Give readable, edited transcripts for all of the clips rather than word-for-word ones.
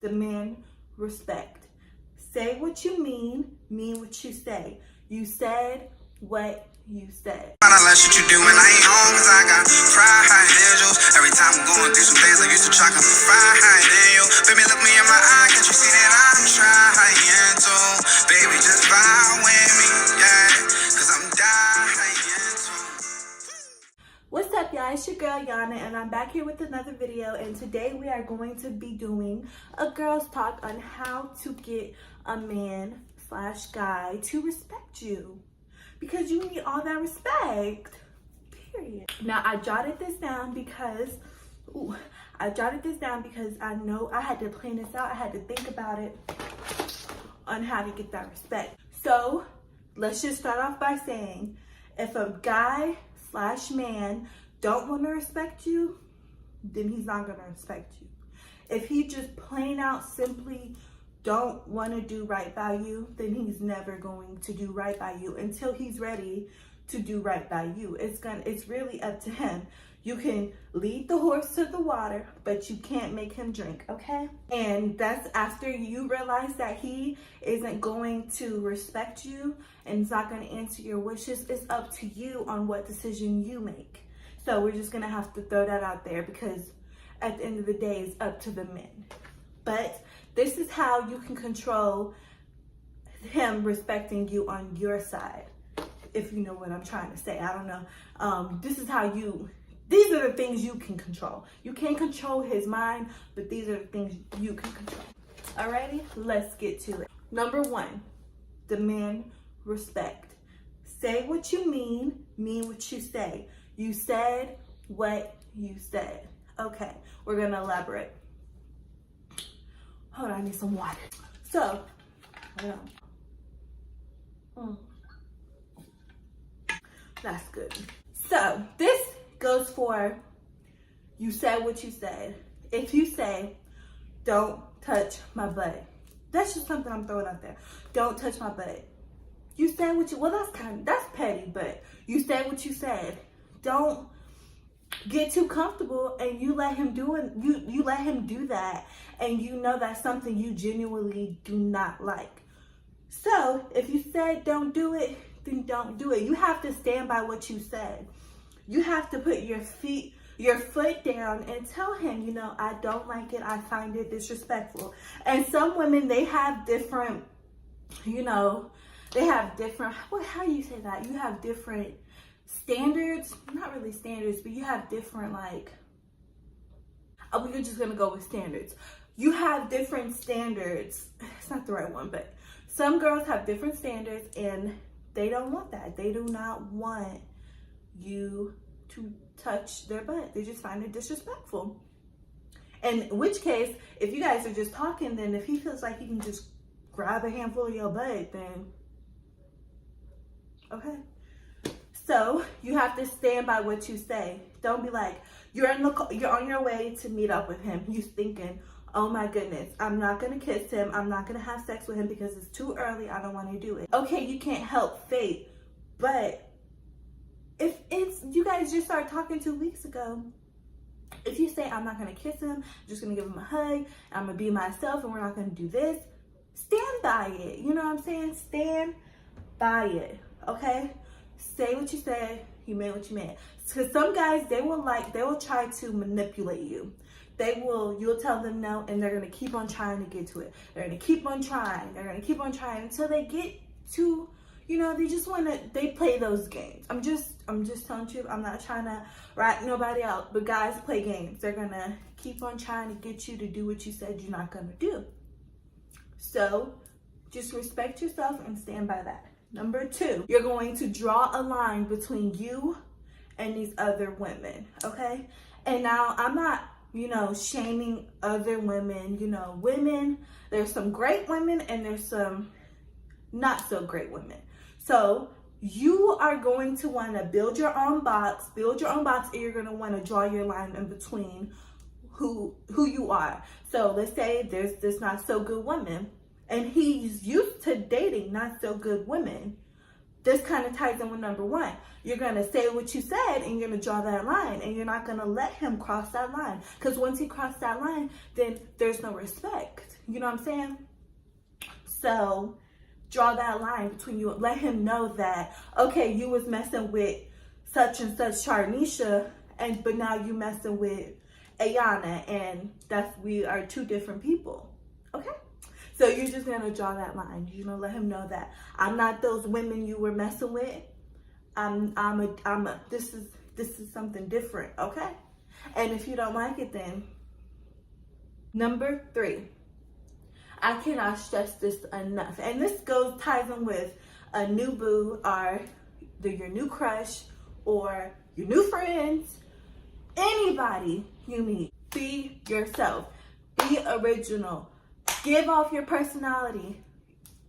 demand respect. Say what you mean what you say. You said what you said. I like what you do when I ain't home, cause I got fried angels. Every time I'm going through some things, I used to try to find you. Baby, look me in my eye, can't you see that I'm trying to? Baby, just vibe with me, yeah, cause I'm dying to. What's up, y'all? It's your girl Yana, and I'm back here with another video. And today we are going to be doing a girl's talk on how to get a man / guy to respect you, because you need all that respect, period. Now, I jotted this down because I know I had to plan this out. I had to think about it on how to get that respect. So let's just start off by saying, if a guy / man don't want to respect you, then he's not going to respect you. If he just plain out simply don't want to do right by you, then he's never going to do right by you until he's ready to do right by you. It's really up to him. You can lead the horse to the water, but you can't make him drink, okay? And that's after you realize that he isn't going to respect you and is not going to answer your wishes. It's up to you on what decision you make. So we're just going to have to throw that out there, because at the end of the day, it's up to the men. But this is how you can control him respecting you on your side, if you know what I'm trying to say. I don't know. These are the things you can control. You can't control his mind, but these are the things you can control. Alrighty, let's get to it. Number 1, demand respect. Say what you mean what you say. You said what you said. Okay, we're gonna elaborate. Hold on, I need some water. So, hold on. That's good. So, this goes for, you said what you said. If you say, don't touch my butt, that's just something I'm throwing out there. Don't touch my butt. You said what you, well, that's petty, but you said what you said. Don't get too comfortable and you let him do it. You let him do that, and you know that's something you genuinely do not like. So if you said don't do it, then don't do it. You have to stand by what you said. You have to put your foot down and tell him, you know, I don't like it. I find it disrespectful. And some women, they have different, how do you say that? You have different standards, not really standards, but you have different, we're just gonna go with standards. You have different standards. It's not the right one, but some girls have different standards, and they don't want that. They do not want you to touch their butt. They just find it disrespectful. And in which case, if you guys are just talking, then if he feels like he can just grab a handful of your butt, then okay. So you have to stand by what you say. Don't be like, you're on your way to meet up with him. You thinking, oh my goodness, I'm not gonna kiss him. I'm not gonna have sex with him because it's too early. I don't want to do it. Okay, you can't help fate, but if you guys just started talking 2 weeks ago, if you say I'm not gonna kiss him, I'm just gonna give him a hug, I'm gonna be myself, and we're not gonna do this, stand by it. You know what I'm saying? Stand by it. Okay. Say what you said, you meant what you meant. Because some guys, they will try to manipulate you. You'll tell them no, and they're gonna keep on trying to get to it. They're gonna keep on trying. They're gonna keep on trying until they get to, they play those games. I'm just telling you, I'm not trying to rat nobody out, but guys play games. They're gonna keep on trying to get you to do what you said you're not gonna do. So just respect yourself and stand by that. Number 2, you're going to draw a line between you and these other women, okay? And now I'm not, shaming other women. Women, there's some great women and there's some not so great women. So you are going to want to build your own box, and you're going to want to draw your line in between who you are. So let's say there's this not so good woman, and he's used to dating not so good women. This kind of ties in with number 1. You're going to say what you said, and you're going to draw that line, and you're not going to let him cross that line. Because once he crosses that line, then there's no respect. You know what I'm saying? So draw that line between you. Let him know that, okay, you was messing with such and such Charnisha, but now you messing with Ayana, and we are two different people. Okay? So you're just gonna draw that line. You know, let him know that I'm not those women you were messing with. This is something different, okay? And if you don't like it, then number 3, I cannot stress this enough. And this ties in with a new boo, or your new crush, or your new friends, anybody you meet. Be yourself. Be original. Give off your personality.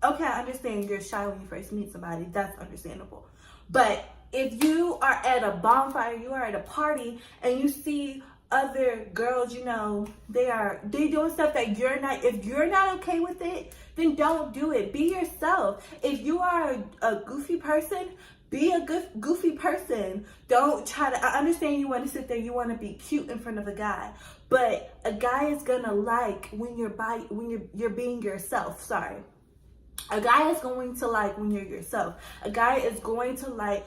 Okay, I understand you're shy when you first meet somebody. That's understandable. But if you are at a bonfire, you are at a party, and you see other girls, you know, they doing stuff that you're not, if you're not okay with it, then don't do it. Be yourself. If you are a goofy person, be a goofy person. Don't try to, I understand you want to sit there, you want to be cute in front of a guy, but a guy is gonna like when you're being yourself. Sorry. A guy is going to like when you're yourself. A guy is going to like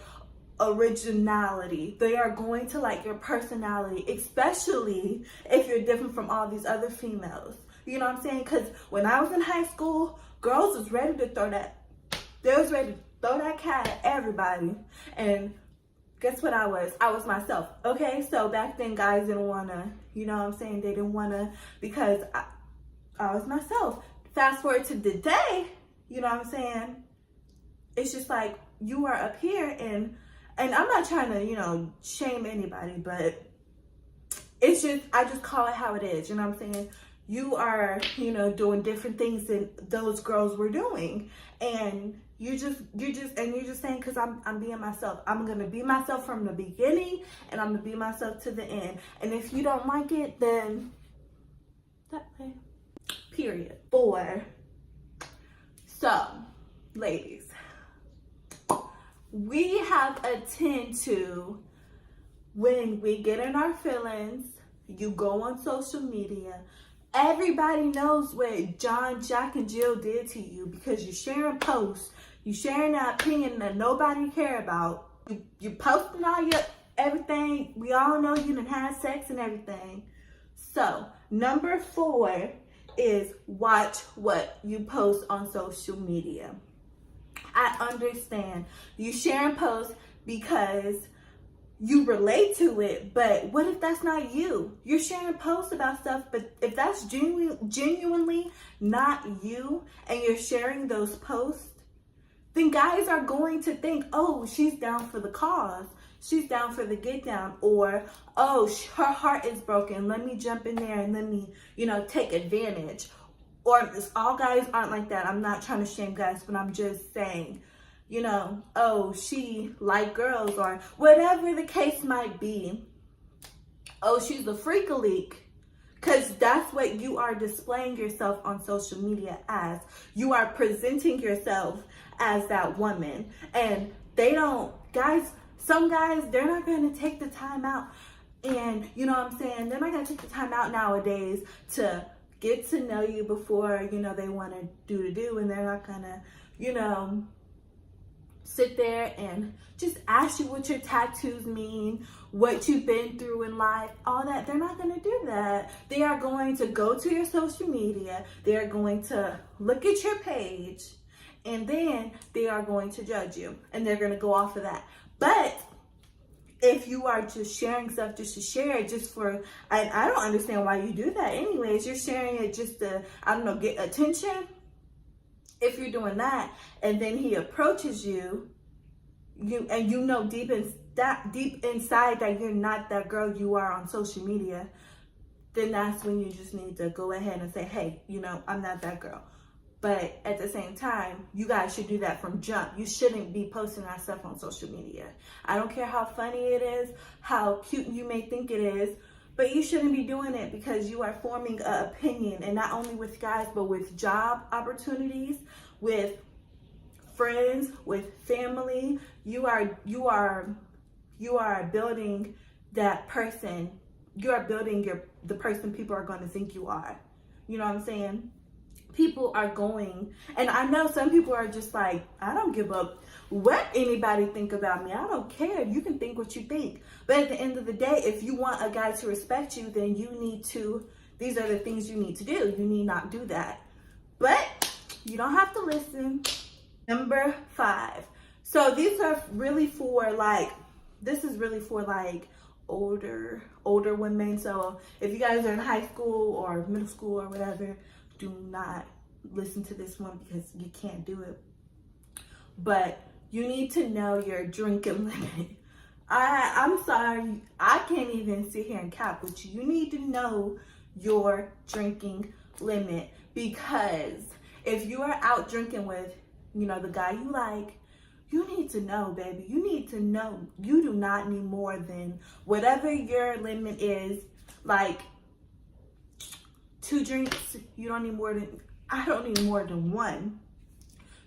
originality. They are going to like your personality, especially if you're different from all these other females. You know what I'm saying? Because when I was in high school, girls was ready to throw that. They was ready to throw that cat at everybody. And guess what I was? I was myself. Okay, so back then guys didn't want to, you know what I'm saying? They didn't want to, because I was myself. Fast forward to today, you know what I'm saying? It's just like you are up here, and I'm not trying to, you know, shame anybody, but it's just, I just call it how it is. You know what I'm saying? You are, you know, doing different things than those girls were doing. And you're just saying, because I'm being myself. I'm going to be myself from the beginning, and I'm going to be myself to the end. And if you don't like it, then that way. Period. 4. So, ladies, we have a tend to, when we get in our feelings, you go on social media, everybody knows what John, Jack, and Jill did to you, because you're sharing posts, you're sharing that opinion that nobody care about, you posting all your everything, we all know you done had sex and everything. So, number 4 is watch what you post on social media. I understand you sharing posts because you relate to it, but what if that's not you? You're sharing posts about stuff, but if that's genuinely not you, and you're sharing those posts, then guys are going to think, oh, she's down for the cause. She's down for the get down, or, oh, her heart is broken. Let me jump in there and let me, you know, take advantage. Or all guys aren't like that. I'm not trying to shame guys, but I'm just saying, you know, oh, she like girls, or whatever the case might be. Oh, she's a freak-a-leak. Because that's what you are displaying yourself on social media as. You are presenting yourself as that woman. And they don't, some guys, they're not going to take the time out. And, you know what I'm saying? They're not going to take the time out nowadays to get to know you before, you know, they want to do. And they're not going to, you know, sit there and just ask you what your tattoos mean, what you've been through in life, all that. They're not going to do that. They are going to go to your social media. They're going to look at your page, and then they are going to judge you, and they're going to go off of that. But if you are just sharing stuff just to share it, just for, I don't understand why you do that anyways. You're sharing it just to, I don't know, get attention. If you're doing that, and then he approaches you, and you know deep inside that you're not that girl you are on social media, then that's when you just need to go ahead and say, hey, you know, I'm not that girl. But at the same time, you guys should do that from jump. You shouldn't be posting that stuff on social media. I don't care how funny it is, how cute you may think it is, but you shouldn't be doing it, because you are forming an opinion, and not only with guys, but with job opportunities, with friends, with family. You are building that person. You are building the person people are going to think you are. You know what I'm saying? people are going, and I know some people are just like, I don't give up what anybody think about me. I don't care. You can think what you think. But at the end of the day, if you want a guy to respect you, then you need to, these are the things you need to do. You need not do that. But you don't have to listen. Number 5. So these are really for like, this is really for like older women. So if you guys are in high school or middle school or whatever, do not listen to this one because you can't do it. But you need to know your drinking limit. I'm sorry, I can't even sit here and cap with you. You need to know your drinking limit, because if you are out drinking with, you know, the guy you like, you need to know, baby. You need to know you do not need more than whatever your limit is. Like 2 drinks, you don't need more than, I don't need more than 1.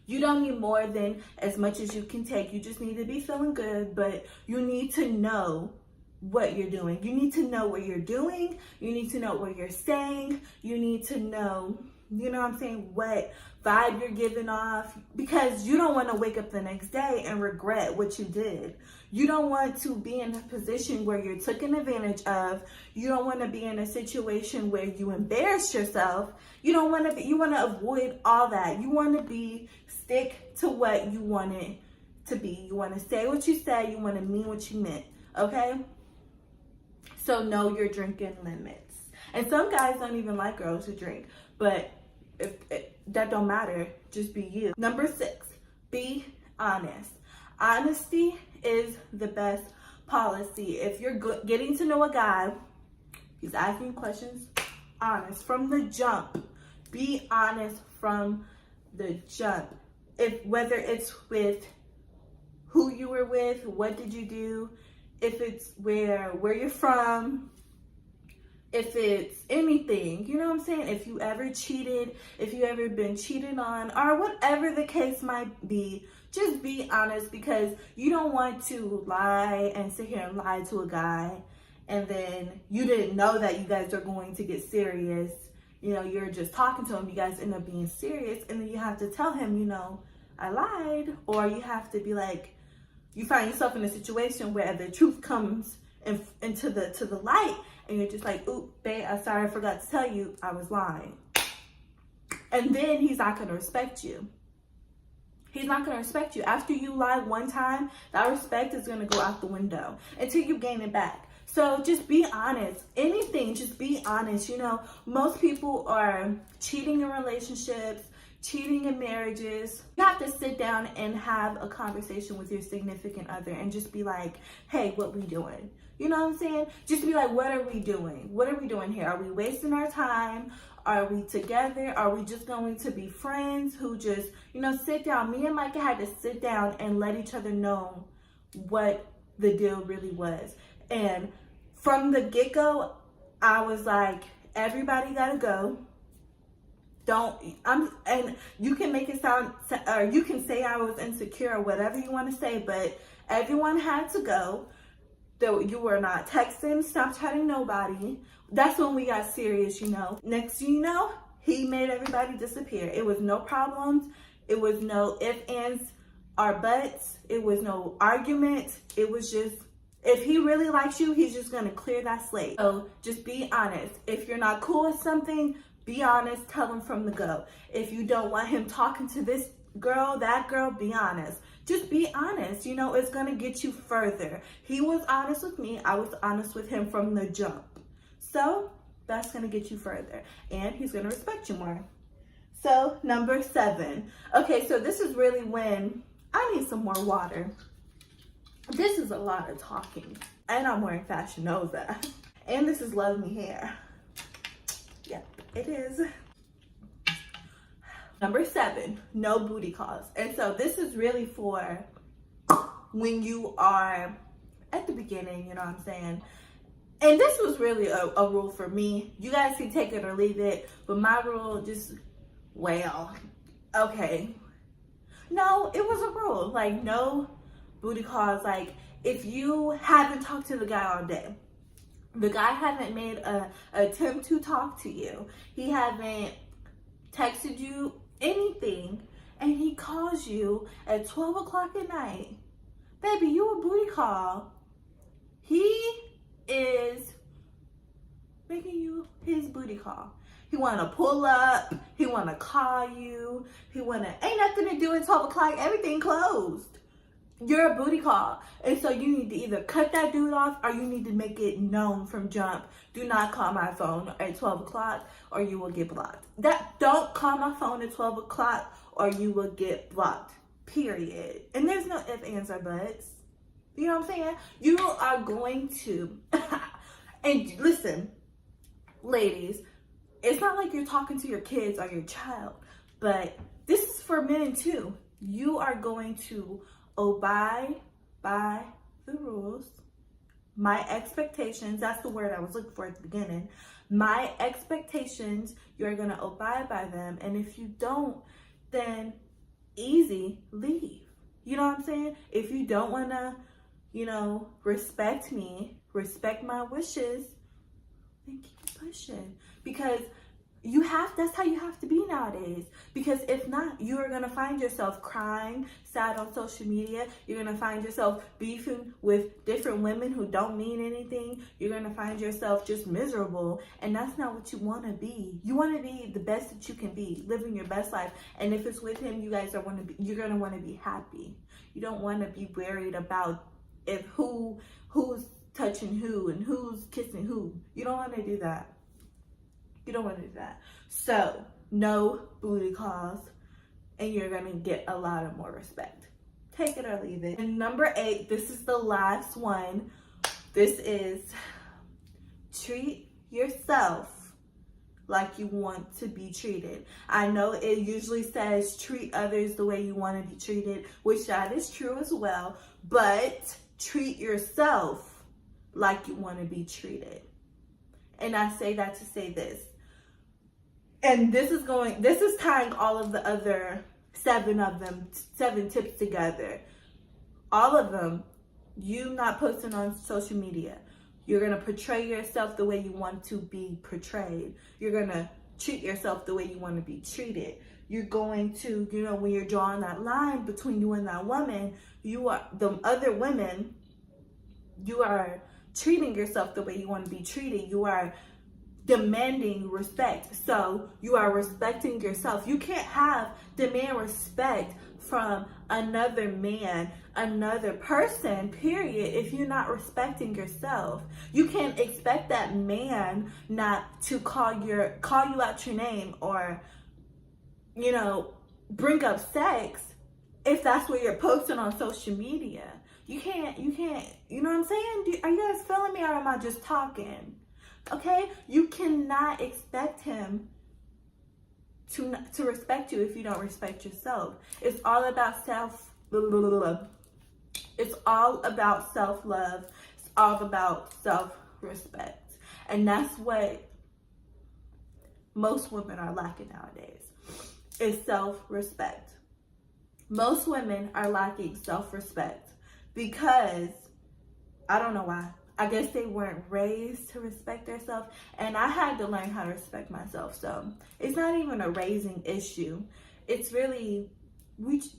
You don't need more than as much as you can take. You just need to be feeling good, but you need to know what you're doing. You need to know what you're doing. You need to know what you're saying. You need to know, you know what I'm saying, what vibe you're giving off, because you don't want to wake up the next day and regret what you did. You don't want to be in a position where you're taken advantage of. You don't want to be in a situation where you embarrass yourself. You don't want to be, you want to avoid all that. You want to stick to what you want it to be. You want to say what you say. You want to mean what you meant. Okay? So know your drinking limits. And some guys don't even like girls who drink, but that don't matter. Just be you. Number 6, be honest. Honesty is the best policy. If you're getting to know a guy, he's asking you questions, honest from the jump. Be honest from the jump. If whether it's with who you were with, what did you do, if it's where you're from, if it's anything, you know what I'm saying? If you ever cheated, if you ever been cheated on, or whatever the case might be, just be honest, because you don't want to lie and sit here and lie to a guy and then you didn't know that you guys are going to get serious. You know, you're just talking to him, you guys end up being serious, and then you have to tell him, you know, I lied. Or you have to be like, you find yourself in a situation where the truth comes into the light, and you're just like, ooh, babe, I'm sorry, I forgot to tell you I was lying. And then he's not going to respect you. He's not going to respect you. After you lie one time, that respect is going to go out the window until you gain it back. So just be honest. Anything, just be honest. You know, most people are cheating in relationships, cheating in marriages. You have to sit down and have a conversation with your significant other and just be like, hey, what we doing? You know what I'm saying? Just be like, what are we doing? What are we doing here? Are we wasting our time? Are we together? Are we just going to be friends who just, you know, sit down? Me and Micah had to sit down and let each other know what the deal really was. And from the get-go, I was like, everybody gotta go. And you can make it sound, or you can say I was insecure or whatever you want to say, but everyone had to go. You were not texting, Snapchatting nobody. That's when we got serious, you know. Next thing you know, he made everybody disappear. It was no problems. It was no ifs, ands, or buts. It was no argument. It was just, if he really likes you, he's just going to clear that slate. So just be honest. If you're not cool with something, be honest. Tell him from the go. If you don't want him talking to this girl, that girl, be honest. Just be honest. You know, it's going to get you further. He was honest with me. I was honest with him from the jump. So that's going to get you further. And he's going to respect you more. So number 7. Okay, so this is really when I need some more water. This is a lot of talking. And I'm wearing Fashion Nova. And this is Luvmehair. Yep, it is. Number 7, no booty calls. And so this is really for when you are at the beginning, you know what I'm saying? And this was really a rule for me. You guys can take it or leave it, but my rule just, well, okay. No, it was a rule. Like, no booty calls. Like, if you haven't talked to the guy all day, the guy haven't made an attempt to talk to you, he haven't texted you, anything, and he calls you at 12 o'clock at night, baby, you a booty call. He is making you his booty call. He wanna pull up, he wanna call you, ain't nothing to do at 12 o'clock, everything closed. You're a booty call. And so you need to either cut that dude off or you need to make it known from jump. Do not call my phone at 12 o'clock or you will get blocked. Don't call my phone at 12 o'clock or you will get blocked. Period. And there's no ifs, ands, or buts. You know what I'm saying? You are going to, and listen, ladies, it's not like you're talking to your kids or your child, but this is for men too. You are going to abide by the rules. My expectations, that's the word I was looking for at the beginning. My expectations, you're going to abide by them. And if you don't, then easy, leave. You know what I'm saying? If you don't want to, respect me, respect my wishes, then keep pushing. Because that's how you have to be nowadays. Because if not, you are going to find yourself crying, sad on social media. You're going to find yourself beefing with different women who don't mean anything. You're going to find yourself just miserable. And that's not what you want to be. You want to be the best that you can be, living your best life. And if it's with him, you're going to want to be happy. You don't want to be worried about who's touching who and who's kissing who. You don't want to do that. You don't want to do that. So, no booty calls, and you're going to get a lot of more respect. Take it or leave it. And number 8, this is the last one. This is treat yourself like you want to be treated. I know it usually says treat others the way you want to be treated, which that is true as well, but treat yourself like you want to be treated. And I say that to say this. And this is tying all of the other 7 tips together. All of them, you not posting on social media. You're going to portray yourself the way you want to be portrayed. You're going to treat yourself the way you want to be treated. You're going to, when you're drawing that line between you and that woman, the other women, you are treating yourself the way you want to be treated. You are demanding respect. So you are respecting yourself. You can't demand respect from another man, another person, period, if you're not respecting yourself. You can't expect that man not to call you out your name or, bring up sex if that's what you're posting on social media. You can't, you know what I'm saying? Are you guys feeling me or am I just talking? Okay? You cannot expect him to respect you if you don't respect yourself. It's all about It's all about self-love. It's all about self-respect. And that's what most women are lacking nowadays, is self-respect. Most women are lacking self-respect because, I don't know why. I guess they weren't raised to respect themselves, and I had to learn how to respect myself. So it's not even a raising issue. It's really,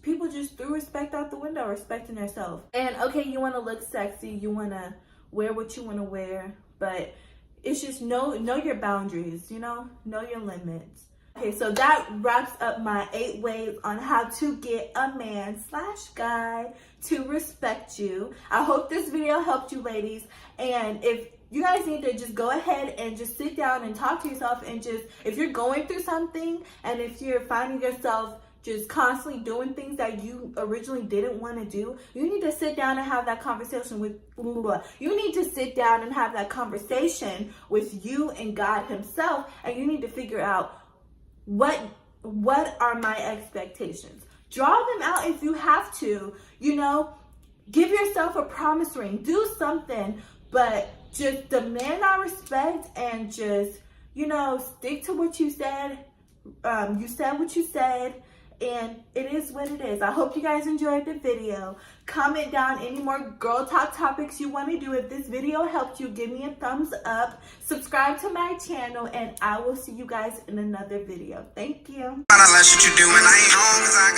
people just threw respect out the window, respecting themselves. And okay, you want to look sexy, you want to wear what you want to wear, but it's just know your boundaries, know your limits. Okay, so that wraps up my 8 ways on how to get a man/guy to respect you. I hope this video helped you, ladies. And if you guys need to just go ahead and just sit down and talk to yourself, and just, if you're going through something and if you're finding yourself just constantly doing things that you originally didn't want to do, you need to sit down and have that conversation with you and God himself, and you need to figure out what are my expectations. Draw them out if you have to, give yourself a promise ring, do something, but just demand our respect and just, stick to what you said. You said what you said, And it is what it is. I hope you guys enjoyed the video. Comment down any more girl talk topics you want to do. If this video helped you, give me a thumbs up. Subscribe to my channel, and I will see you guys in another video. Thank you. What you doing? I ain't home 'cause I